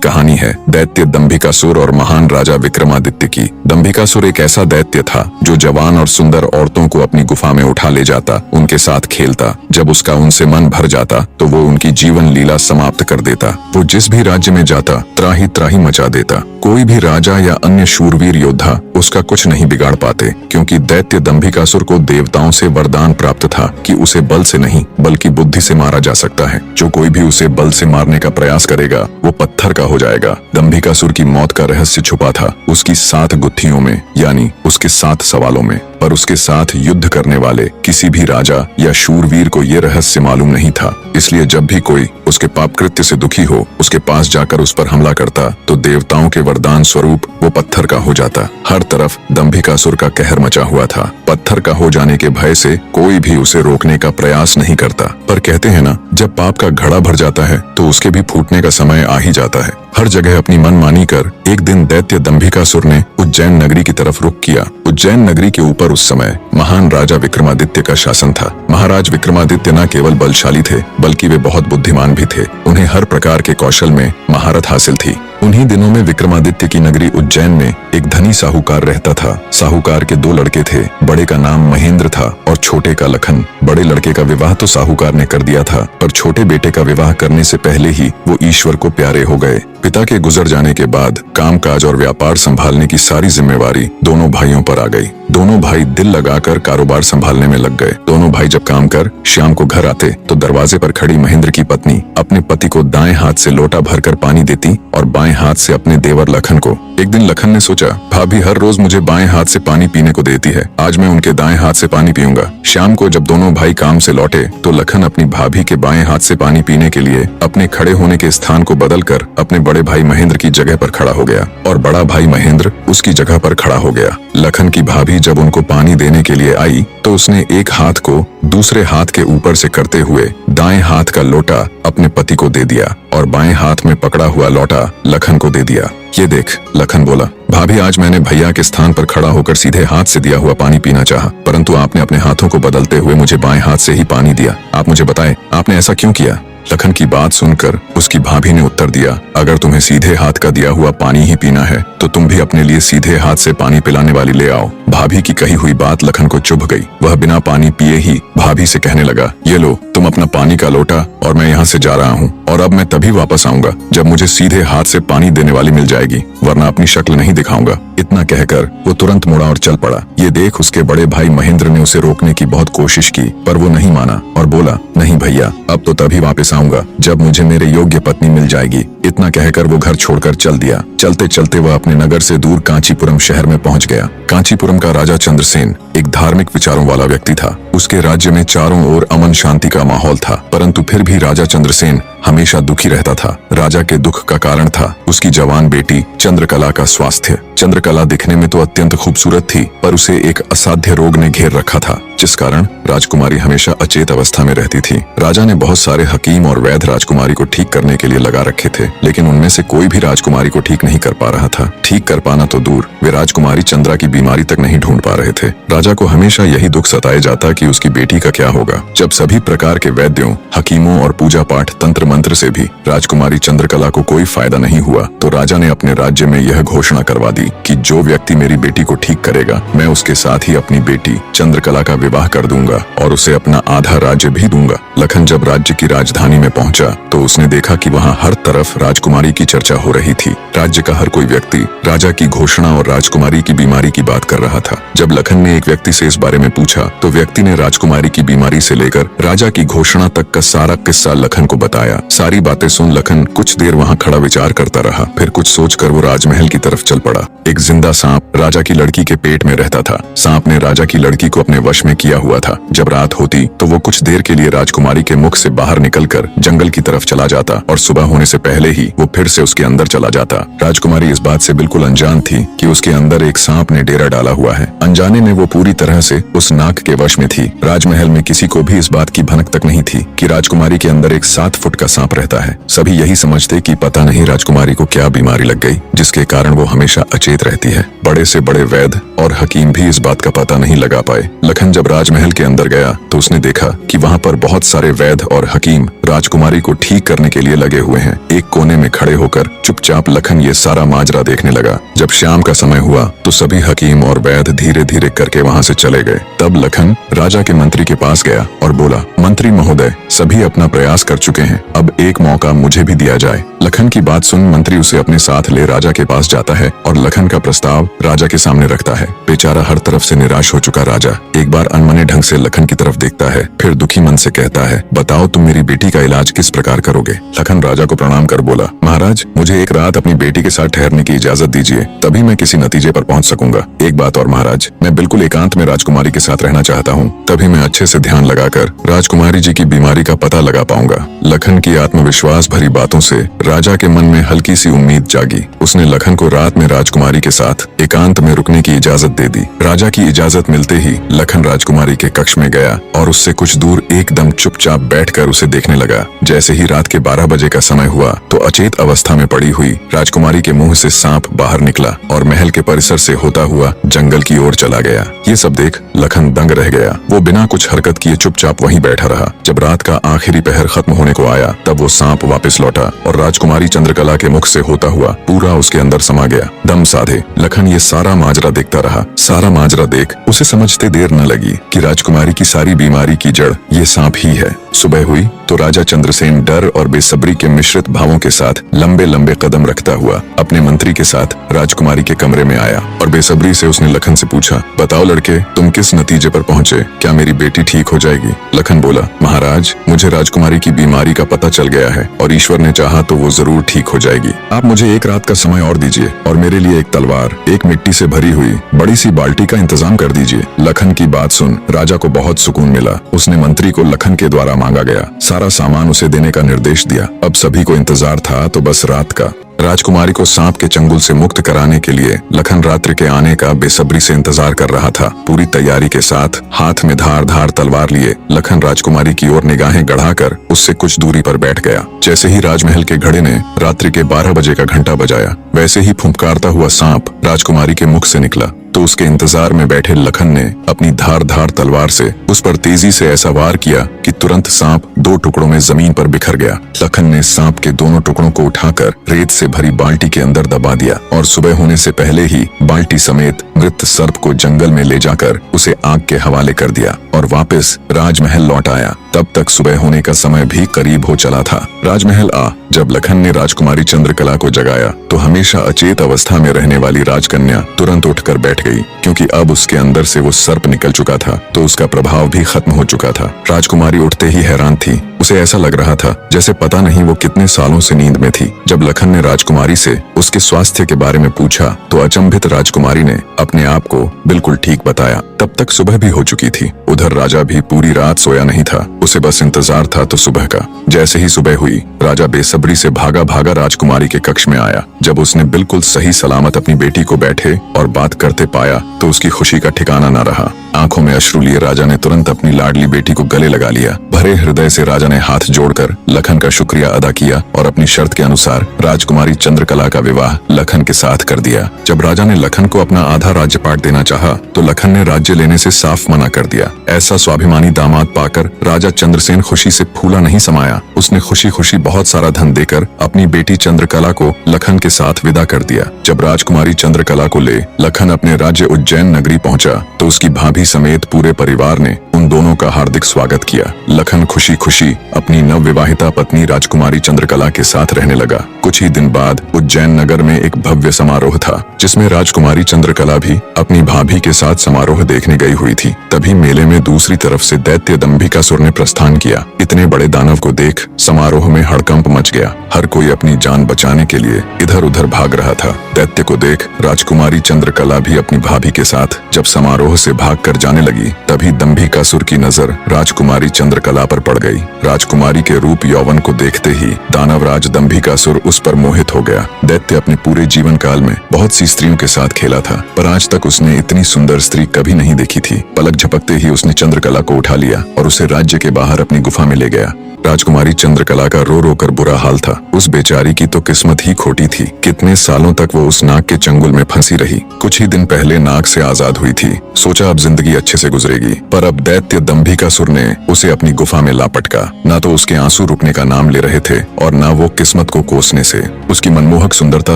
कहानी है दैत्य दंभिकासुर और महान राजा विक्रमादित्य की। दंभिकासुर एक ऐसा दैत्य था जो जवान और सुंदर औरतों को अपनी गुफा में उठा ले जाता, उनके साथ खेलता। जब उसका उनसे मन भर जाता तो वो उनकी जीवन लीला समाप्त कर देता। वो जिस भी राज्य में जाता त्राही त्राही मचा देता। कोई भी राजा या अन्य शूरवीर योद्धा उसका कुछ नहीं बिगाड़ पाते, क्योंकि दैत्य दंभिकासुर को देवताओं से वरदान प्राप्त था कि उसे बल से नहीं बल्कि बुद्धि से मारा जा सकता है। जो कोई भी उसे बल से मारने का प्रयास करेगा वो पत्थर का हो जाएगा। दंभिकासुर की मौत का रहस्य छुपा था उसकी 7 गुत्थियों में, यानी उसके 7 सवालों में। पर उसके साथ युद्ध करने वाले किसी भी राजा या शूरवीर को ये रहस्य मालूम नहीं था। इसलिए जब भी कोई उसके पाप कृत्य से दुखी हो उसके पास जाकर उस पर हमला करता तो देवताओं के वरदान स्वरूप वो पत्थर का हो जाता। हर तरफ दंभिकासुर का कहर मचा हुआ था। पत्थर का हो जाने के भय से कोई भी उसे रोकने का प्रयास नहीं करता। पर कहते हैं ना, जब पाप का घड़ा भर जाता है तो उसके भी फूटने का समय आ ही जाता है। हर जगह अपनी मनमानी कर एक दिन दैत्य दंभिकासुर ने उज्जैन नगरी की तरफ रुख किया। उज्जैन नगरी के ऊपर उस समय महान राजा विक्रमादित्य का शासन था। महाराज विक्रमादित्य न केवल बलशाली थे बल्कि वे बहुत बुद्धिमान भी थे। उन्हें हर प्रकार के कौशल में महारत हासिल थी। उन्हीं दिनों में विक्रमादित्य की नगरी उज्जैन में एक धनी साहूकार रहता था। साहूकार के 2 लड़के थे। बड़े का नाम महेंद्र था और छोटे का लखन। बड़े लड़के का विवाह तो साहूकार ने कर दिया था, पर छोटे बेटे का विवाह करने से पहले ही वो ईश्वर को प्यारे हो गए। पिता के गुजर जाने के बाद कामकाज और व्यापार संभालने की सारी जिम्मेवारी दोनों भाइयों पर आ गई। दोनों भाई दिल लगाकर कारोबार संभालने में लग गए। दोनों भाई जब काम कर शाम को घर आते तो दरवाजे पर खड़ी महेंद्र की पत्नी अपने पति को दाएं हाथ से लोटा भरकर पानी देती और बाएं हाथ से अपने देवर लखन को। एक दिन लखन ने सोचा, भाभी हर रोज मुझे बाएं हाथ से पानी पीने को देती है, आज मैं उनके दाएं हाथ से पानी पीऊंगा। शाम को जब दोनों भाई काम से लौटे तो लखन अपनी भाभी के बाएं हाथ से पानी पीने के लिए अपने खड़े होने के स्थान को बदलकर अपने बड़े भाई महेंद्र की जगह पर खड़ा हो गया और बड़ा भाई महेंद्र उसकी जगह पर खड़ा हो गया। लखन की भाभी जब उनको पानी देने के लिए आई तो उसने एक हाथ को दूसरे हाथ के ऊपर से करते हुए दाएं हाथ का लोटा अपने पति को दे दिया और बाएं हाथ में पकड़ा हुआ लोटा लखन को दे दिया। ये देख, लखन बोला, भाभी आज मैंने भैया के स्थान पर खड़ा होकर सीधे हाथ से दिया हुआ पानी पीना चाहा, परंतु आपने अपने हाथों को बदलते हुए मुझे बाएं हाथ से ही पानी दिया। आप मुझे बताएं, आपने ऐसा क्यों किया? लखन की बात सुनकर उसकी भाभी ने उत्तर दिया, अगर तुम्हें सीधे हाथ का दिया हुआ पानी ही पीना है तो तुम भी अपने लिए सीधे हाथ से पानी पिलाने वाली ले आओ। भाभी की कही हुई बात लखन को चुभ गई। वह बिना पानी पिए ही भाभी से कहने लगा, ये लो तुम अपना पानी का लोटा और मैं यहाँ से जा रहा हूँ और अब मैं तभी वापस आऊंगा जब मुझे सीधे हाथ से पानी देने वाली मिल जाएगी, वरना अपनी शक्ल नहीं दिखाऊंगा। इतना कहकर वो तुरंत मुड़ा और चल पड़ा। ये देख उसके बड़े भाई महेंद्र ने उसे रोकने की बहुत कोशिश की, पर वो नहीं माना और बोला, नहीं भैया, अब तो तभी वापस आऊंगा जब मुझे मेरे योग्य पत्नी मिल जाएगी। इतना कहकर वो घर छोड़कर चल दिया। चलते चलते वह अपने नगर से दूर कांचीपुरम शहर में पहुंच गया। कांचीपुरम का राजा चंद्रसेन एक धार्मिक विचारों वाला व्यक्ति था। उसके राज्य में चारों ओर अमन शांति का माहौल था, परंतु फिर भी राजा चंद्रसेन हमेशा दुखी रहता था। राजा के दुख का कारण था उसकी जवान बेटी चंद्रकला का स्वास्थ्य। चंद्रकला दिखने में तो अत्यंत खूबसूरत थी, पर उसे एक असाध्य रोग ने घेर रखा था, जिस कारण राजकुमारी हमेशा अचेत अवस्था में रहती थी। राजा ने बहुत सारे हकीम और वैद्य राजकुमारी को ठीक करने के लिए लगा रखे थे, लेकिन उनमें से कोई भी राजकुमारी को ठीक नहीं कर पा रहा था। ठीक कर पाना तो दूर, वे राजकुमारी चंद्रा की बीमारी तक नहीं ढूंढ पा रहे थे। राजा को हमेशा यही दुख सताए जाता कि उसकी बेटी का क्या होगा। जब सभी प्रकार के वैद्यों, हकीमों और पूजा पाठ तंत्र मंत्र से भी राजकुमारी चंद्रकला को कोई फायदा नहीं हुआ तो राजा ने अपने राज्य में यह घोषणा करवा दी कि जो व्यक्ति मेरी बेटी को ठीक करेगा, मैं उसके साथ ही अपनी बेटी चंद्रकला का विवाह कर दूंगा और उसे अपना आधा राज्य भी दूंगा। लखन जब राज्य की राजधानी में पहुंचा तो उसने देखा कि वहां हर तरफ राजकुमारी की चर्चा हो रही थी। राज्य का हर कोई व्यक्ति राजा की घोषणा और राजकुमारी की बीमारी की बात कर रहा था। जब लखन ने एक व्यक्ति से इस बारे में पूछा तो व्यक्ति ने राजकुमारी की बीमारी से लेकर राजा की घोषणा तक का सारा किस्सा लखन को बताया। सारी बातें सुन लखन कुछ देर वहां खड़ा विचार करता रहा। फिर कुछ सोचकर वो राजमहल की तरफ चल पड़ा। एक जिंदा सांप राजा की लड़की के पेट में रहता था। सांप ने राजा की लड़की को अपने वश में किया हुआ था। जब रात होती तो वो कुछ देर के लिए राजकुमारी के मुख से बाहर निकलकर जंगल की तरफ चला जाता और सुबह होने से पहले ही वो फिर से उसके अंदर चला जाता। राजकुमारी इस बात से बिल्कुल अनजान थी कि उसके अंदर एक सांप ने डेरा डाला हुआ है। अनजाने में वो पूरी तरह से उस नाग के वश में थी। राजमहल में किसी को भी इस बात की भनक तक नहीं थी कि राजकुमारी के अंदर एक 7 फुट का सांप रहता है। सभी यही समझते कि पता नहीं राजकुमारी को क्या बीमारी लगी। लग गई, जिसके कारण वो हमेशा अचेत रहती है। बड़े से बड़े वैद्य और हकीम भी इस बात का पता नहीं लगा पाए। लखन जब राजमहल के अंदर गया तो उसने देखा कि वहाँ पर बहुत सारे वैद्य और हकीम राजकुमारी को ठीक करने के लिए लगे हुए हैं। एक कोने में खड़े होकर चुपचाप लखन ये सारा माजरा देखने लगा। जब शाम का समय हुआ तो सभी हकीम और वैद्य धीरे धीरे करके वहाँ से चले गए। तब लखन राजा के मंत्री के पास गया और बोला, मंत्री महोदय, सभी अपना प्रयास कर चुके हैं, अब एक मौका मुझे भी दिया जाए। लखन की बात सुन मंत्री उसे अपने साथ ले राजा के पास जाता है और लखन का प्रस्ताव राजा के सामने रखता है। बेचारा हर तरफ से निराश हो चुका राजा एक बार अनमने ढंग से लखन की तरफ देखता है, फिर दुखी मन से कहता है, बताओ तुम मेरी बेटी का इलाज किस प्रकार करोगे। लखन राजा को प्रणाम कर बोला, महाराज, मुझे एक रात अपनी बेटी के साथ ठहरने की इजाजत दीजिए, तभी मैं किसी नतीजे पर पहुंच सकूंगा। एक बात और महाराज, मैं बिल्कुल एकांत में राजकुमारी के साथ रहना चाहता हूँ, तभी मैं अच्छे से ध्यान लगाकर राजकुमारी जी की बीमारी का पता लगा पाऊंगा। लखन की आत्मविश्वास भरी बातों से राजा के मन में हल्की सी उम्मीद जागी। उसने लखन को रात में राजकुमारी के साथ एकांत में रुकने की इजाजत दे दी। राजा की इजाजत मिलते ही लखन राजकुमारी के कक्ष में गया और उससे कुछ दूर एकदम चुपचाप बैठकर उसे देखने लगा। जैसे ही रात के 12 बजे का समय हुआ तो अचेत अवस्था में पड़ी हुई राजकुमारी के मुंह से सांप बाहर निकला और महल के परिसर से होता हुआ जंगल की ओर चला गया। ये सब देख लखन दंग रह गया। वो बिना कुछ हरकत किए चुपचाप वहीं बैठा रहा। जब रात का आखिरी पहर खत्म होने को आया तब वो सांप वापस लौटा और राजकुमारी चंद्रकला के मुख से होता हुआ पूरा उसके अंदर समा गया। दम साधे लखन ये सारा माजरा देखता रहा। सारा माजरा देख उसे समझते देर न लगी कि राजकुमारी की सारी बीमारी की जड़ ये सांप ही है। सुबह हुई तो राजा चंद्रसेन डर और बेसब्री के मिश्रित भावों के साथ लंबे लंबे कदम रखता हुआ अपने मंत्री के साथ राजकुमारी के कमरे में आया और बेसब्री से उसने लखन से पूछा, बताओ लड़के, तुम किस नतीजे पर पहुंचे? क्या मेरी बेटी ठीक हो जाएगी? लखन बोला, महाराज, मुझे राजकुमारी की बीमारी का पता चल गया है और ईश्वर ने चाहा तो वो जरूर ठीक हो जाएगी। आप मुझे एक रात का समय और दीजिए और मेरे लिए एक तलवार, एक मिट्टी से भरी हुई बड़ी सी बाल्टी का इंतजाम कर दीजिए। लखन की बात सुन राजा को बहुत सुकून मिला। उसने मंत्री को लखन के द्वारा मांगा गया सारा सामान उसे देने का निर्देश दिया। अब सभी को इंतजार था तो बस रात का। राजकुमारी को सांप के चंगुल से मुक्त कराने के लिए लखन रात्रि के आने का बेसब्री से इंतजार कर रहा था। पूरी तैयारी के साथ हाथ में धार तलवार लिए लखन राजकुमारी की ओर निगाहें गढ़ाकर उससे कुछ दूरी पर बैठ गया। जैसे ही राजमहल के घड़े ने रात्रि के 12 बजे का घंटा बजाया, वैसे ही फुंफकारता हुआ सांप राजकुमारी के मुख से निकला तो उसके इंतजार में बैठे लखन ने अपनी धार तलवार से उस पर तेजी से ऐसा वार किया कि तुरंत सांप 2 टुकड़ों में जमीन पर बिखर गया। लखन ने सांप के दोनों टुकड़ों को उठाकर रेत से भरी बाल्टी के अंदर दबा दिया और सुबह होने से पहले ही बाल्टी समेत मृत सर्प को जंगल में ले जाकर उसे आग के हवाले कर दिया और वापस राजमहल लौट आया। तब तक सुबह होने का समय भी करीब हो चला था। राजमहल जब लखन ने राजकुमारी चंद्रकला को जगाया तो हमेशा अचेत अवस्था में रहने वाली राजकन्या तुरंत उठकर बैठ गई, क्योंकि अब उसके अंदर से वो सर्प निकल चुका था तो उसका प्रभाव भी खत्म हो चुका था। राजकुमारी उठते ही हैरान थी। उसे ऐसा लग रहा था जैसे पता नहीं वो कितने सालों से नींद में थी। जब लखन ने राजकुमारी से उसके स्वास्थ्य के बारे में पूछा तो अचंभित राजकुमारी ने अपने आप को बिल्कुल ठीक बताया। तब तक सुबह भी हो चुकी थी। उधर राजा भी पूरी रात सोया नहीं था। उसे बस इंतजार था तो सुबह का। जैसे ही सुबह हुई राजा बेसब्री से भागा राजकुमारी के कक्ष में आया। जब उसने बिल्कुल सही सलामत अपनी बेटी को बैठे और बात करते पाया तो उसकी खुशी का ठिकाना न रहा। आंखों में अश्रु लिए राजा ने तुरंत अपनी लाडली बेटी को गले लगा लिया। भरे हृदय से राजा ने हाथ जोड़कर लखन का शुक्रिया अदा किया और अपनी शर्त के अनुसार राजकुमारी चंद्रकला का विवाह लखन के साथ कर दिया। जब राजा ने लखन को अपना आधा राज्यपाट देना चाहा तो लखन ने राज्य लेने से साफ मना कर दिया। ऐसा स्वाभिमानी दामाद पाकर राजा चंद्रसेन खुशी से फूला नहीं समाया। उसने खुशी खुशी बहुत सारा धन देकर अपनी बेटी चंद्रकला को लखन के साथ विदा कर दिया। जब राजकुमारी चंद्रकला को ले लखन अपने राज्य उज्जैन नगरी पहुंचा तो उसकी भाभी समेत पूरे परिवार ने उन दोनों का हार्दिक स्वागत किया। लखन खुशी खुशी अपनी नवविवाहिता पत्नी राजकुमारी चंद्रकला के साथ रहने लगा। कुछ ही दिन बाद उज्जैन नगर में एक भव्य समारोह था जिसमें राजकुमारी चंद्रकला भी अपनी भाभी के साथ समारोह देखने गई हुई थी। तभी मेले में दूसरी तरफ से दैत्य दंभिकासुर ने प्रस्थान किया। इतने बड़े दानव को देख समारोह में हड़कंप मच गया। हर कोई अपनी जान बचाने के लिए इधर उधर भाग रहा था। दैत्य को देख राजकुमारी चंद्रकला भी अपनी भाभी के साथ जब समारोह से भागकर जाने लगी तभी दंभिकासुर की नजर राजकुमारी चंद्रकला पर पड़ गई। राजकुमारी के रूप यौवन को देखते ही दानवराज दंभिकासुर उस पर मोहित हो गया। दैत्य अपने पूरे जीवन काल में बहुत सी स्त्रियों के साथ खेला था पर आज तक उसने इतनी सुंदर स्त्री कभी नहीं देखी थी। पलक झपकते ही उसने चंद्रकला को उठा लिया और उसे राज्य के बाहर अपनी गुफा में ले गया। राजकुमारी चंद्रकला का रो रो कर बुरा हाल था। उस बेचारी की तो किस्मत ही खोटी थी। कितने सालों तक वो उस नाग के चंगुल में फंसी रही। कुछ ही दिन पहले नाग से आजाद हुई थी। सोचा अब जिंदगी अच्छे से गुजरेगी, पर अब दैत्य दंभिकासुर ने उसे अपनी गुफा में ला पटका। न तो उसके आंसू रुकने का नाम ले रहे थे और न वो किस्मत को कोसने से। उसकी मनमोहक सुंदरता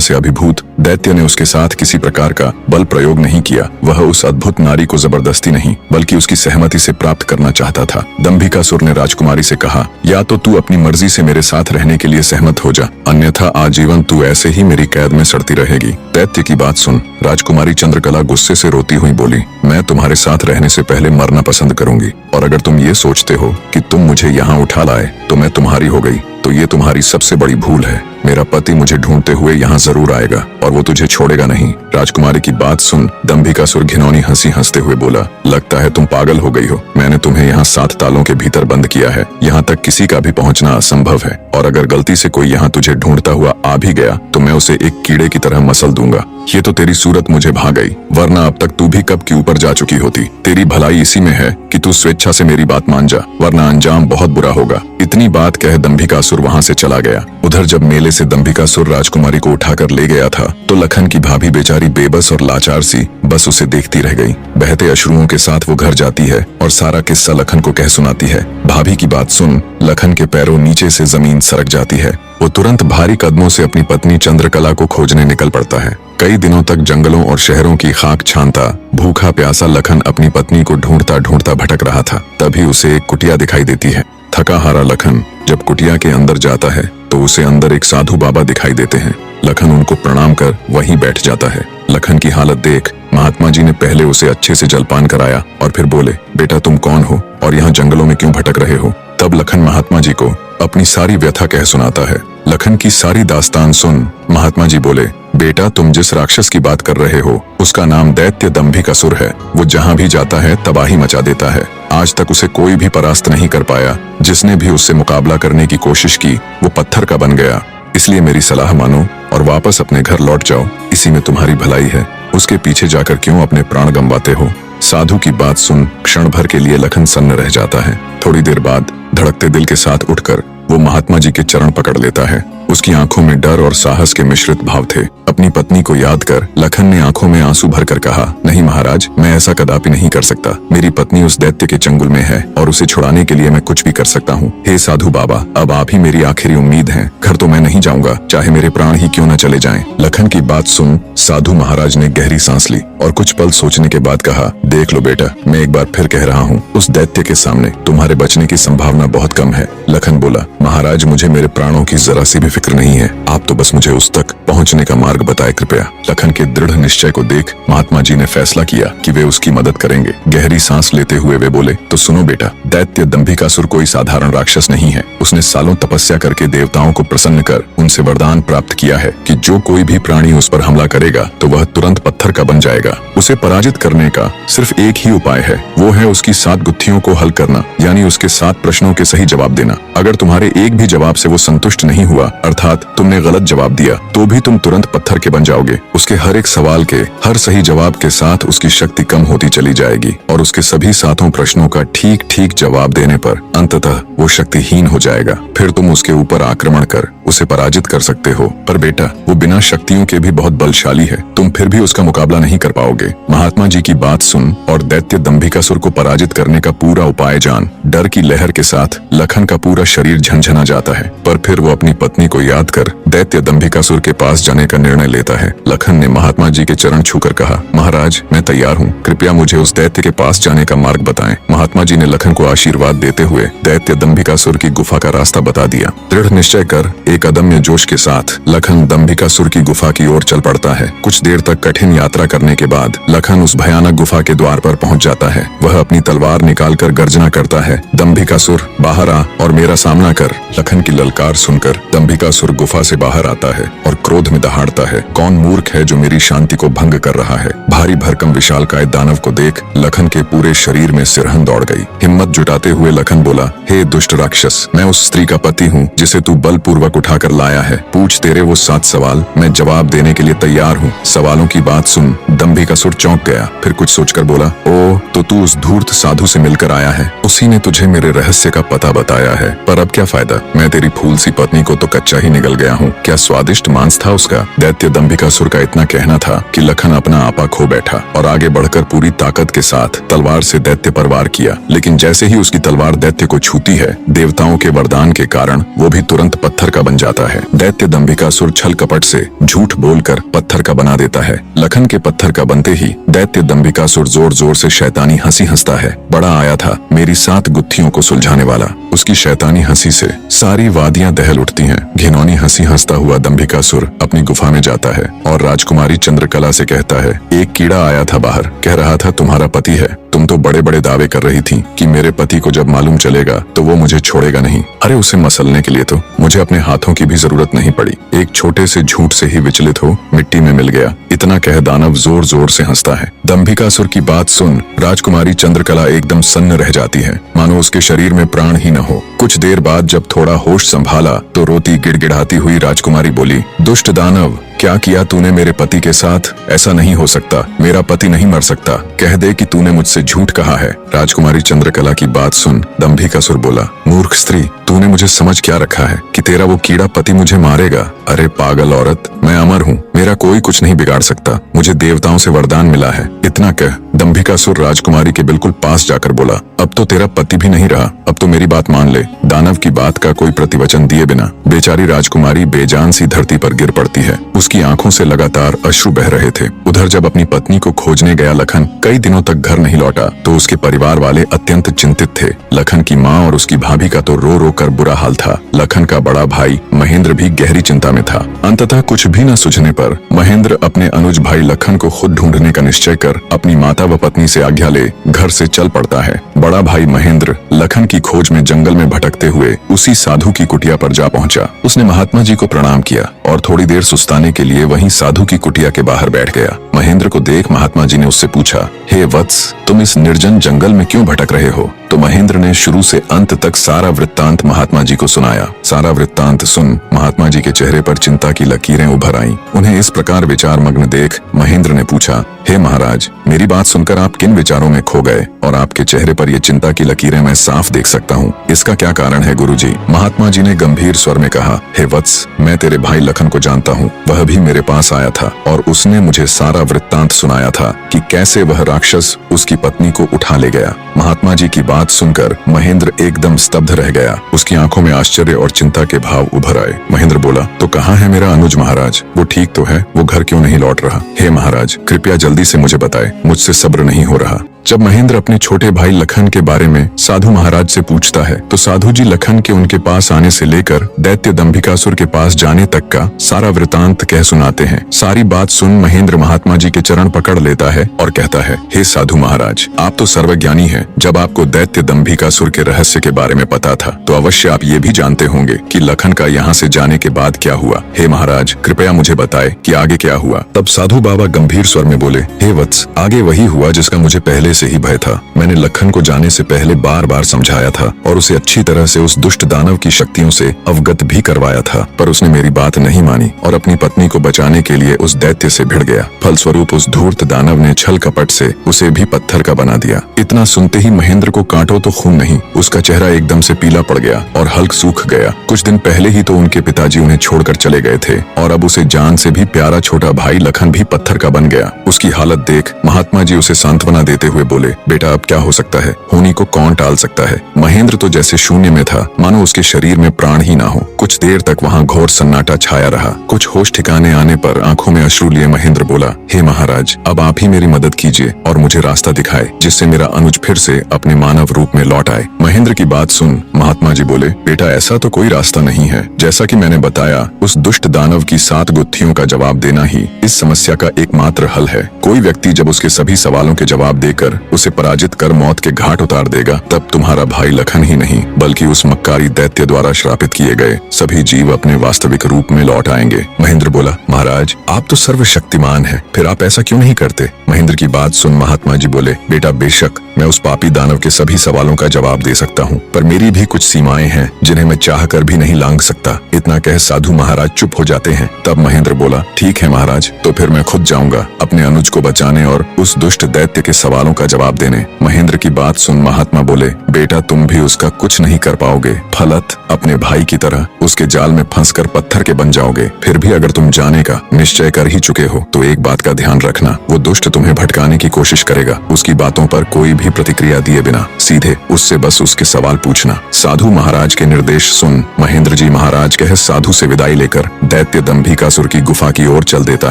से अभिभूत दैत्य ने उसके साथ किसी प्रकार का बल प्रयोग नहीं किया। वह उस अद्भुत नारी को जबरदस्ती नहीं बल्कि उसकी सहमति से प्राप्त करना चाहता था। दंभिकासुर ने राजकुमारी से कहा, या तो तू अपनी मर्जी से मेरे साथ रहने के लिए सहमत हो जा, अन्यथा आजीवन तू ऐसे ही मेरी कैद में सड़ती रहेगी। दैत्य की बात सुन राजकुमारी चंद्रकला गुस्से से रोती हुई बोली, मैं तुम्हारे साथ रहने से पहले मरना पसंद करूंगी, और अगर तुम ये सोचते हो कि तुम मुझे यहाँ उठा लाए तो मैं तुम्हारी हो गई तो ये तुम्हारी सबसे बड़ी भूल है। मेरा पति मुझे ढूंढते हुए यहाँ जरूर आएगा और वो तुझे छोड़ेगा नहीं। राजकुमारी की बात सुन दंभिकासुर घिनौनी हंसी हंसते हुए बोला, लगता है तुम पागल हो गई हो। मैंने तुम्हें यहाँ 7 तालों के भीतर बंद किया है। यहाँ तक किसी का भी पहुँचना असंभव है, और अगर गलती से कोई यहाँ तुझे ढूंढता हुआ आ भी गया तो मैं उसे एक कीड़े की तरह मसल दूंगा। ये तो तेरी सूरत मुझे भा गई, वरना अब तक तू भी कब की ऊपर जा चुकी होती। तेरी भलाई इसी में है कि तू स्वेच्छा से मेरी बात मान जा, वरना अंजाम बहुत बुरा होगा। इतनी बात कह दंभिकासुर वहाँ से चला गया। उधर जब मेले से दंभिकासुर राजकुमारी को उठाकर ले गया था तो लखन की भाभी बेचारी बेबस और लाचार सी बस उसे देखती रह गई। बहते अश्रुओं के साथ वो घर जाती है और सारा किस्सा लखन को कह सुनाती है। भाभी की बात सुन लखन के पैरों नीचे से जमीन सरक जाती है। वो तुरंत भारी कदमों से अपनी पत्नी चंद्रकला को खोजने निकल पड़ता है। कई दिनों तक जंगलों और शहरों की खाक छानता भूखा प्यासा लखन अपनी पत्नी को ढूंढता ढूंढता भटक रहा था। तभी उसे एक कुटिया दिखाई देती है। थका हारा लखन जब कुटिया के अंदर जाता है तो उसे अंदर एक साधु बाबा दिखाई देते हैं। लखन उनको प्रणाम कर वहीं बैठ जाता है। लखन की हालत देख महात्मा जी ने पहले उसे अच्छे से जलपान कराया और फिर बोले, बेटा तुम कौन हो और यहाँ जंगलों में क्यों भटक रहे हो। तब लखन महात्मा जी को अपनी सारी व्यथा कह सुनाता है। लखन की सारी दास्तान सुन महात्मा जी बोले, बेटा तुम जिस राक्षस की बात कर रहे हो उसका नाम दैत्य दंभिकासुर है। वो जहाँ भी जाता है तबाही मचा देता है। आज तक उसे कोई भी परास्त नहीं कर पाया। जिसने भी उससे मुकाबला करने की कोशिश की वो पत्थर का बन गया। इसलिए मेरी सलाह मानो और वापस अपने घर लौट जाओ, इसी में तुम्हारी भलाई है। उसके पीछे जाकर क्यों अपने प्राण गंवाते हो। साधु की बात सुन क्षण भर के लिए लखन सन्न रह जाता है। थोड़ी देर बाद धड़कते दिल के साथ उठकर वो महात्मा जी के चरण पकड़ लेता है। उसकी आंखों में डर और साहस के मिश्रित भाव थे। अपनी पत्नी को याद कर लखन ने आंखों में आंसू भरकर कहा, नहीं महाराज, मैं ऐसा कदापि नहीं कर सकता। मेरी पत्नी उस दैत्य के चंगुल में है और उसे छुड़ाने के लिए मैं कुछ भी कर सकता हूँ। हे साधु बाबा, अब आप ही मेरी आखिरी उम्मीद हैं। घर तो मैं नहीं जाऊंगा, चाहे मेरे प्राण ही क्यों न चले जाएं। लखन की बात सुन साधु महाराज ने गहरी सांस ली और कुछ पल सोचने के बाद कहा, देख लो बेटा, मैं एक बार फिर कह रहा हूँ, उस दैत्य के सामने तुम्हारे बचने की संभावना बहुत कम है। लखन बोला, महाराज मुझे मेरे प्राणों की जरा सी भी फिक्र नहीं है, आप तो बस मुझे उस तक पहुंचने का मार्ग बताएं कृपया। लखन के दृढ़ निश्चय को देख महात्मा जी ने फैसला किया कि वे उसकी मदद करेंगे। गहरी सांस लेते हुए वे बोले, तो सुनो बेटा, दैत्य दंभिकासुर कोई साधारण राक्षस नहीं है। उसने सालों तपस्या करके देवताओं को प्रसन्न कर उनसे वरदान प्राप्त किया है कि जो कोई भी प्राणी उस पर हमला करेगा तो वह तुरंत पत्थर का बन जाएगा। उसे पराजित करने का सिर्फ एक ही उपाय है, वो है उसकी 7 गुत्थियों को हल करना, यानी उसके 7 प्रश्नों के सही जवाब देना। अगर तुम्हारे एक भी जवाब से वो संतुष्ट नहीं हुआ, अर्थात तुमने गलत जवाब दिया, तो भी तुम तुरंत पत्थर के बन जाओगे। उसके हर एक सवाल के हर सही जवाब के साथ उसकी शक्ति कम होती चली जाएगी और उसके सभी 7 प्रश्नों का ठीक ठीक जवाब देने पर अंततः वो शक्तिहीन हो जाएगा। फिर तुम उसके ऊपर आक्रमण कर उसे पराजित कर सकते हो। पर बेटा, वो बिना शक्तियों के भी बहुत बलशाली है, तुम फिर भी उसका मुकाबला नहीं कर पाओगे। महात्मा जी की बात सुन और दैत्य दंभिकासुर को पराजित करने का पूरा उपाय जान। डर की लहर के साथ लखन का पूरा शरीर झंझना जाता है, पर फिर वो अपनी पत्नी को याद कर दैत्य दंभिकासुर के पास जाने का निर्णय लेता है। लखन ने महात्मा जी के चरण छूकर कहा, महाराज मैं तैयार हूँ, कृपया मुझे उस दैत्य के पास जाने का मार्ग बताएं। महात्मा जी ने लखन को आशीर्वाद देते हुए दैत्य दंभिकासुर की गुफा का रास्ता बता दिया। दृढ़ निश्चय कर एक अदम्य जोश के साथ लखन दंभिकासुर की गुफा की ओर चल पड़ता है। कुछ देर तक कठिन यात्रा करने के बाद लखन उस भयानक गुफा के द्वार पर पहुंच जाता है। वह अपनी तलवार निकालकर गर्जना करता है, दंभिकासुर बाहर आ और मेरा सामना कर। लखन की ललकार सुनकर दंभिकासुर गुफा से बाहर आता है और क्रोध में दहाड़ता है, कौन मूर्ख है जो मेरी शांति को भंग कर रहा है। भारी भरकम विशालकाय दानव को देख लखन के पूरे शरीर में सिरहन दौड़ गई। हिम्मत जुटाते हुए लखन बोला, हे दुष्ट राक्षस, मैं उस स्त्री का पति हूँ जिसे तू बलपूर्वक उठाकर लाया है। पूछ तेरे वो 7 सवाल, मैं जवाब देने के लिए तैयार हूँ। सवालों की बात सुन दंभिकासुर चौंक गया, फिर कुछ सोचकर बोला, ओ तो तू उस धूर्त साधु से मिलकर आया है, उसी ने तुझे मेरे रहस्य का पता बताया है। पर अब क्या फायदा, मैं तेरी फूल सी पत्नी को तो कच्चा ही निगल गया हूँ। क्या स्वादिष्ट मांस था उसका। दैत्य दंभिकासुर का इतना कहना था कि लखन अपना आपा खो बैठा और आगे बढ़कर पूरी ताकत के साथ तलवार से दैत्य पर वार किया। लेकिन जैसे ही उसकी तलवार दैत्य को छूती है, देवताओं के वरदान के कारण वो भी तुरंत पत्थर का बन जाता है। दैत्य दंभिकासुर छल कपट से झूठ बोलकर पत्थर का बना देता है। लखन के पत्थर का बनते ही दैत्य दंभिकासुर जोर जोर से शैतानी हंसी हंसता है। बड़ा आया था मेरी 7 गुत्थियों को सुलझाने वाला। उसकी शैतानी हंसी से सारी वादियां दहल उठती हैं। घिनौनी हंसी हंसता हुआ दंभिकासुर अपनी गुफा में जाता है और राजकुमारी चंद्रकला से कहता है, एक कीड़ा आया था बाहर, कह रहा था तुम्हारा पति है। तुम तो बड़े बड़े दावे कर रही थी कि मेरे पति को जब मालूम चलेगा तो वो मुझे छोड़ेगा नहीं। अरे उसे मसलने के लिए तो मुझे अपने हाथों की भी जरूरत नहीं पड़ी। एक छोटे से झूठ से ही विचलित हो मिट्टी में मिल गया। इतना कह दानव जोर जोर से हंसता है। दंभिकासुर की बात सुन राजकुमारी चंद्रकला एकदम सन्न रह जाती है, मानो उसके शरीर में प्राण ही न हो। कुछ देर बाद जब थोड़ा होश संभाला तो रोती गिड़गिड़ाती हुई राजकुमारी बोली, दुष्ट दानव, क्या किया तूने मेरे पति के साथ। ऐसा नहीं हो सकता, मेरा पति नहीं मर सकता। कह दे कि तूने मुझसे झूठ कहा है। राजकुमारी चंद्रकला की बात सुन दंभिकासुर बोला, मूर्ख स्त्री, तूने मुझे समझ क्या रखा है कि तेरा वो कीड़ा पति मुझे मारेगा। अरे पागल औरत, मैं अमर हूँ, मेरा कोई कुछ नहीं बिगाड़ सकता। मुझे देवताओं से वरदान मिला है। इतना कह दंभिकासुर राजकुमारी के बिल्कुल पास जाकर बोला, अब तो तेरा पति भी नहीं रहा, अब तो मेरी बात मान ले। दानव की बात का कोई प्रतिवचन दिए बिना बेचारी राजकुमारी बेजान सी धरती पर गिर पड़ती है। उसकी आंखों से लगातार अश्रु बह रहे थे। उधर जब अपनी पत्नी को खोजने गया लखन कई दिनों तक घर नहीं लौटा तो उसके परिवार वाले अत्यंत चिंतित थे। लखन की माँ और उसकी भाभी का तो रो रो कर बुरा हाल था। लखन का बड़ा भाई महेंद्र भी गहरी चिंता में था। अंततः कुछ भी न सूझने पर महेंद्र अपने अनुज भाई लखन को खुद ढूंढने का निश्चय कर अपनी माता व पत्नी से आज्ञा ले घर से चल पड़ता है। बड़ा भाई महेंद्र लखन की खोज में जंगल में भटकते हुए उसी साधु की कुटिया पर जा पहुंचा। उसने महात्मा जी को प्रणाम किया और थोड़ी देर सुस्ताने के लिए वहीं साधु की कुटिया के बाहर बैठ गया। महेंद्र को देख महात्मा जी ने उससे पूछा, हे वत्स, तुम इस निर्जन जंगल में क्यों भटक रहे हो। तो महेंद्र ने शुरू से अंत तक सारा वृत्तांत महात्मा जी को सुनाया। सारा वृत्तांत सुन महात्मा जी के चेहरे पर चिंता की लकीरें उभर आईं। उन्हें इस प्रकार विचार मग्न देख महेंद्र ने पूछा, हे महाराज, मेरी बात सुनकर आप किन विचारों में खो गए और आपके चेहरे पर ये चिंता की लकीरें मैं साफ देख सकता हूँ। इसका क्या कारण है गुरुजी। महात्मा जी ने गंभीर स्वर में कहा, हे वत्स, मैं तेरे भाई लखन को जानता हूँ। वह भी मेरे पास आया था और उसने मुझे सारा वृत्तांत सुनाया था कि कैसे वह राक्षस उसकी पत्नी को उठा ले गया। महात्मा जी की बात सुनकर महेंद्र एकदम स्तब्ध रह गया। उसकी आंखों में आश्चर्य और चिंता के भाव उभर आए। महेंद्र बोला, तो कहाँ है मेरा अनुज महाराज, वो ठीक तो है, वो घर क्यों नहीं लौट रहा। हे महाराज, कृपया जल्दी से मुझे बताएं, मुझसे सब्र नहीं हो रहा। जब महेंद्र अपने छोटे भाई लखन के बारे में साधु महाराज से पूछता है तो साधु जी लखन के उनके पास आने से लेकर दैत्य दंभिकासुर के पास जाने तक का सारा वृतांत कह सुनाते हैं। सारी बात सुन महेंद्र महात्मा जी के चरण पकड़ लेता है और कहता है, हे साधु महाराज, आप तो सर्वज्ञानी हैं। जब आपको दैत्य दंभिकासुर के रहस्य के बारे में पता था तो अवश्य आप ये भी जानते होंगे कि लखन का यहाँ से जाने के बाद क्या हुआ। हे महाराज, कृपया मुझे बताए कि आगे क्या हुआ। तब साधु बाबा गंभीर स्वर में बोले, हे वत्स, आगे वही हुआ जिसका मुझे पहले से ही भय था। मैंने लखन को जाने से पहले बार बार समझाया था और उसे अच्छी तरह से उस दुष्ट दानव की शक्तियों से अवगत भी करवाया था, पर उसने मेरी बात नहीं मानी और अपनी पत्नी को बचाने के लिए उस दैत्य से भिड़ गया। फलस्वरूप उस धूर्त दानव ने छल कपट से उसे भी पत्थर का बना दिया। इतना सुनते ही महेंद्र को कांटो तो खून नहीं, उसका चेहरा एकदम से पीला पड़ गया और हल्क सूख गया। कुछ दिन पहले ही तो उनके पिताजी उन्हें छोड़कर चले गए थे और अब उसे जान से भी प्यारा छोटा भाई लखन भी पत्थर का बन गया। उसकी हालत देख महात्मा जी उसे सांत्वना देते हुए बोले, बेटा अब क्या हो सकता है, होनी को कौन टाल सकता है। महेंद्र तो जैसे शून्य में था, मानो उसके शरीर में प्राण ही ना हो। कुछ देर तक वहाँ घोर सन्नाटा छाया रहा। कुछ होश ठिकाने आने पर आंखों में अश्रु लिए महेंद्र बोला, हे महाराज, अब आप ही मेरी मदद कीजिए और मुझे रास्ता दिखाए जिससे मेरा अनुज फिर से अपने मानव रूप में लौट आए। महेंद्र की बात सुन महात्मा जी बोले, बेटा ऐसा तो कोई रास्ता नहीं है। जैसा कि मैंने बताया, उस दुष्ट दानव की 7 गुत्थियों का जवाब देना ही इस समस्या का एकमात्र हल है। कोई व्यक्ति जब उसके सभी सवालों के जवाब देकर उसे पराजित कर मौत के घाट उतार देगा, तब तुम्हारा भाई लखन ही नहीं बल्कि उस मक्कारी दैत्य द्वारा श्रापित किए गए सभी जीव अपने वास्तविक रूप में लौट आएंगे। महेंद्र बोला, महाराज, आप तो सर्वशक्तिमान हैं, फिर आप ऐसा क्यों नहीं करते। महेंद्र की बात सुन महात्मा जी बोले, बेटा बेशक मैं उस पापी दानव के सभी सवालों का जवाब दे सकता हूँ, पर मेरी भी कुछ सीमाएं हैं जिन्हें मैं चाह कर भी नहीं लांघ सकता। इतना कह साधु महाराज चुप हो जाते हैं। तब महेंद्र बोला, ठीक है महाराज, तो फिर मैं खुद जाऊंगा अपने अनुज को बचाने और उस दुष्ट दैत्य के सवालों का जवाब देने। महेंद्र की बात सुन महात्मा बोले, बेटा तुम भी उसका कुछ नहीं कर पाओगे, फलत अपने भाई की तरह उसके जाल में फंसकर पत्थर के बन जाओगे। फिर भी अगर तुम जाने का निश्चय कर ही चुके हो तो एक बात का ध्यान रखना, वो दुष्ट तुम्हें भटकाने की कोशिश करेगा। उसकी बातों पर कोई भी प्रतिक्रिया दिए बिना सीधे उससे बस उसके सवाल पूछना। साधु महाराज के निर्देश सुन महेंद्र जी महाराज कह साधु से विदाई लेकर दैत्य दंभिकासुर की गुफा की ओर चल देता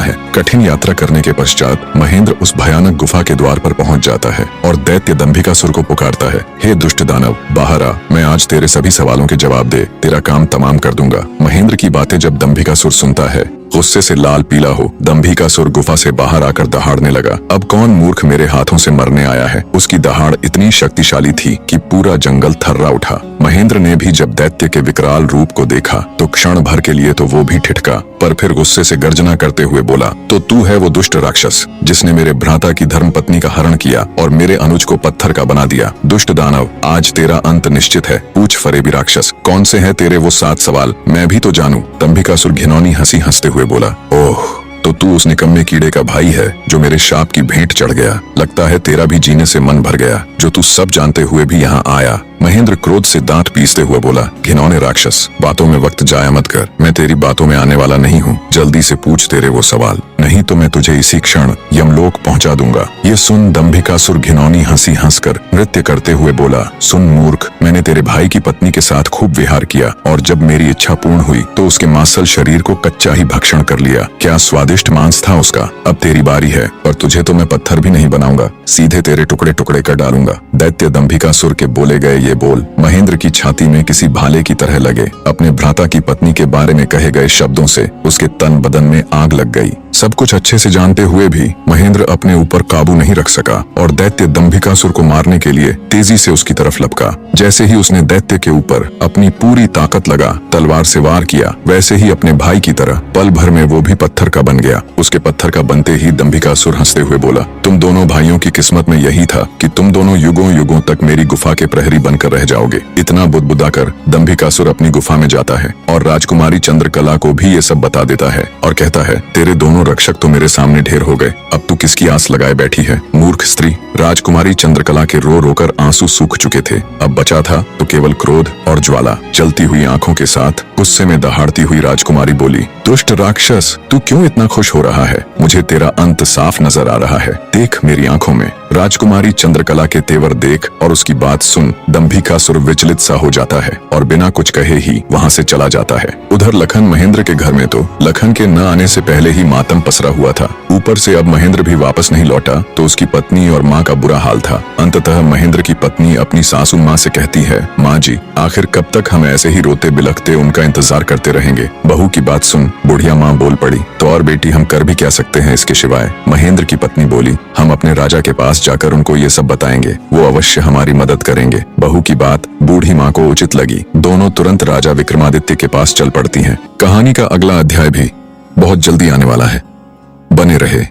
है। कठिन यात्रा करने के पश्चात महेंद्र उस भयानक गुफा के द्वार पर पहुंच जाता है और दैत्य दंभिकासुर को पुकारता है, हे दुष्ट दानव, बाहर आ, मैं आज तेरे सभी सवालों के जवाब दे तेरा काम तमाम कर दूंगा। महेंद्र की बातें जब दंभिकासुर सुनता है, गुस्से से लाल पीला हो दंभिकासुर गुफा से बाहर आकर दहाड़ने लगा। अब कौन मूर्ख मेरे हाथों से मरने आया है। उसकी दहाड़ इतनी शक्तिशाली थी कि पूरा जंगल थर्रा उठा। महेंद्र ने भी जब दैत्य के विकराल रूप को देखा तो क्षण भर के लिए तो वो भी ठिठका, पर फिर गुस्से से गर्जना करते हुए बोला, तो तू है वो दुष्ट राक्षस जिसने मेरे भ्राता की धर्मपत्नी का हरण किया और मेरे अनुज को पत्थर का बना दिया। दुष्ट दानव, आज तेरा अंत निश्चित है। पूछ फरेबी राक्षस, कौन से हैं तेरे वो 7 सवाल, मैं भी तो जानूं। दंभिकासुर घिनौनी हंसी हंसते हुए बोला, ओह, तो तू उस निकम्मे कीड़े का भाई है जो मेरे शाप की भेंट चढ़ गया। लगता है तेरा भी जीने से मन भर गया, जो तू सब जानते हुए भी यहाँ आया। महेंद्र क्रोध से दांत पीसते हुए बोला, घिनौने राक्षस, बातों में वक्त जाया मत कर। मैं तेरी बातों में आने वाला नहीं हूँ। जल्दी से पूछ तेरे वो सवाल, नहीं तो मैं तुझे इसी क्षण यमलोक पहुँचा दूंगा। ये सुन दंभिकासुर घिनौनी हंसी हंसकर नृत्य करते हुए बोला, सुन मूर्ख, मैंने तेरे भाई की पत्नी के साथ खूब विहार किया और जब मेरी इच्छा पूर्ण हुई तो उसके मांसल शरीर को कच्चा ही भक्षण कर लिया। क्या स्वादिष्ट मांस था उसका। अब तेरी बारी है, पर तुझे तो मैं पत्थर भी नहीं बनाऊंगा, सीधे तेरे टुकड़े टुकड़े कर डालूंगा। दैत्य दंभिकासुर के बोले गए ये बोल महेंद्र की छाती में किसी भाले की तरह लगे। अपने भ्राता की पत्नी के बारे में कहे गए शब्दों से उसके तन बदन में आग लग गई। सब कुछ अच्छे से जानते हुए भी महेंद्र अपने ऊपर काबू नहीं रख सका और दैत्य दंभिकासुर को मारने के लिए तेजी से उसकी तरफ लपका। जैसे ही उसने दैत्य के ऊपर अपनी पूरी ताकत लगा तलवार से वार किया, वैसे ही अपने भाई की तरह पल भर में वो भी पत्थर का बन गया। उसके पत्थर का बनते ही दंभिकासुर हंसते हुए बोला, तुम दोनों भाइयों की किस्मत में यही था कि तुम दोनों युगों युगों तक मेरी गुफा के प्रहरी बनकर रह जाओगे। इतना बुदबुदाकर दंभिकासुर अपनी गुफा में जाता है और राजकुमारी चंद्रकला को भी ये सब बता देता है और कहता है, तेरे दोनों रक्षक तो मेरे सामने ढेर हो गए, अब तू किसकी आस लगाए बैठी है, मूर्ख स्त्री। राजकुमारी चंद्रकला के रो रोकर आंसू सूख चुके थे, अब बचा था तो केवल क्रोध और ज्वाला। जलती हुई आंखों के साथ गुस्से में दहाड़ती हुई राजकुमारी बोली, दुष्ट राक्षस, तू क्यों इतना खुश हो रहा है। मुझे तेरा अंत साफ नजर आ रहा है, देख मेरी आंखों में। राजकुमारी चंद्रकला के तेवर देख और उसकी बात सुन दंभिकासुर विचलित सा हो जाता है और बिना कुछ कहे ही वहाँ से चला जाता है। उधर लखन महेंद्र के घर में तो लखन के न आने से पहले ही मातम पसरा हुआ था। ऊपर से अब महेंद्र भी वापस नहीं लौटा तो उसकी पत्नी और माँ का बुरा हाल था। अंततः महेंद्र की पत्नी अपनी सासू माँ से कहती है, माँ जी, आखिर कब तक हम ऐसे ही रोते बिलखते उनका इंतजार करते रहेंगे। बहू की बात सुन बुढ़िया माँ बोल पड़ी, तो और बेटी हम कर भी क्या सकते हैं इसके सिवाय। महेंद्र की पत्नी बोली, हम अपने राजा के पास जाकर उनको ये सब बताएंगे, वो अवश्य हमारी मदद करेंगे। बहू की बात बूढ़ी माँ को उचित लगी। दोनों तुरंत राजा विक्रमादित्य के पास चल पड़ती हैं। कहानी का अगला अध्याय भी बहुत जल्दी आने वाला है, बने रहे।